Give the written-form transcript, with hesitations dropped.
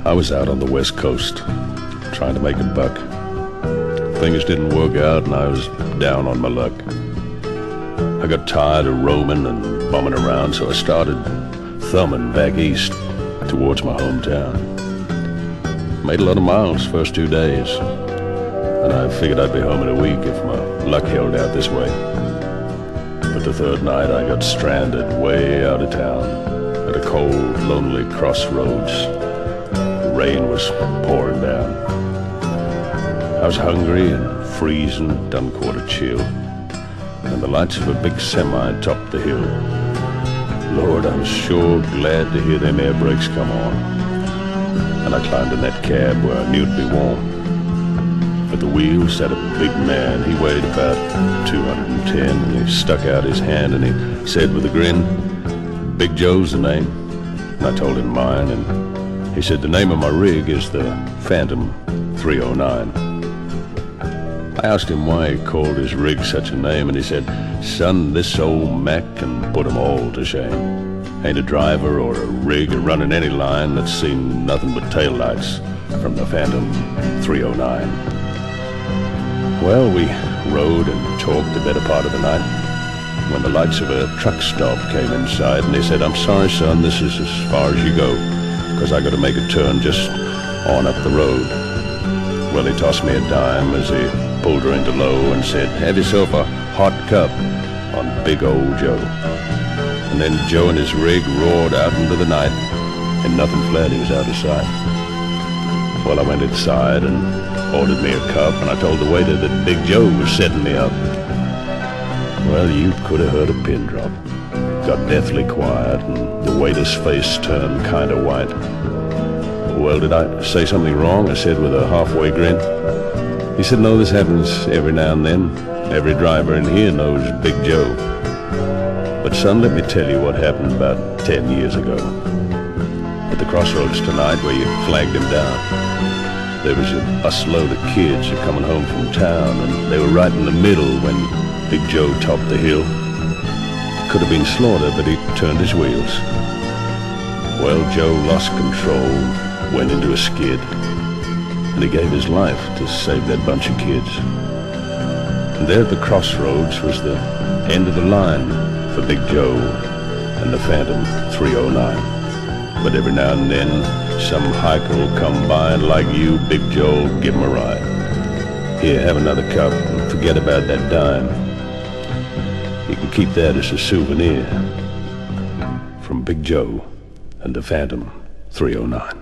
I was out on the West Coast trying to make a buck. Things didn't work out and I was down on my luck. I got tired of roaming and bumming around, so I started thumbing back east towards my hometown. Made a lot of miles first 2 days, and I figured I'd be home in a week if my luck held out this way. But the third night I got stranded way out of town at a cold, lonely crossroads. The rain was pouring down. I was hungry and freezing, done caught a chill, and the lights of a big semi topped the hill. Lord, I was sure glad to hear them air brakes come on, and I climbed in that cab where I knew it'd be warm. At the wheel sat a big man. He weighed about 210, and he stuck out his hand and he said with a grin, "Big Joe's the name." And I told him mine, and he said the name of my rig is the Phantom 309. I asked him why he called his rig such a name, and he said, "Son, this old Mac can put 'em all to shame. Ain't a driver or a rig running any line that's seen nothing but taillights from the Phantom 309. Well, we rode and talked the better part of the night when the lights of a truck stop came in sight, and he said, "I'm sorry, son, this is as far as you go, 'cause I got to make a turn just on up the road." Well, he tossed me a dime as he pulled her into low and said, "Have yourself a hot cup on Big Old Joe." And then Joe and his rig roared out into the night, and nothing fled, he was out of sight. Well, I went inside and ordered me a cup, and I told the waiter that Big Joe was setting me up. Well, you could have heard a pin drop. Got deathly quiet, and the waiter's face turned kind of white. "Well, did I say something wrong?" I said with a halfway grin. He said, "No, this happens every now and then. Every driver in here knows Big Joe. But son, let me tell you what happened about 10 years ago. At the crossroads tonight where you flagged him down, there was a busload of kids coming home from town, and they were right in the middle when Big Joe topped the hill. Could have been slaughter, but he turned his wheels. Well, Joe lost control, went into a skid, and he gave his life to save that bunch of kids. And there at the crossroads was the end of the line for Big Joe and the Phantom 309. But every now and then, some hiker will come by, and like you, Big Joe, give him a ride. Here, have another cup, and forget about that dime. You can keep that as a souvenir from Big Joe and the Phantom 309.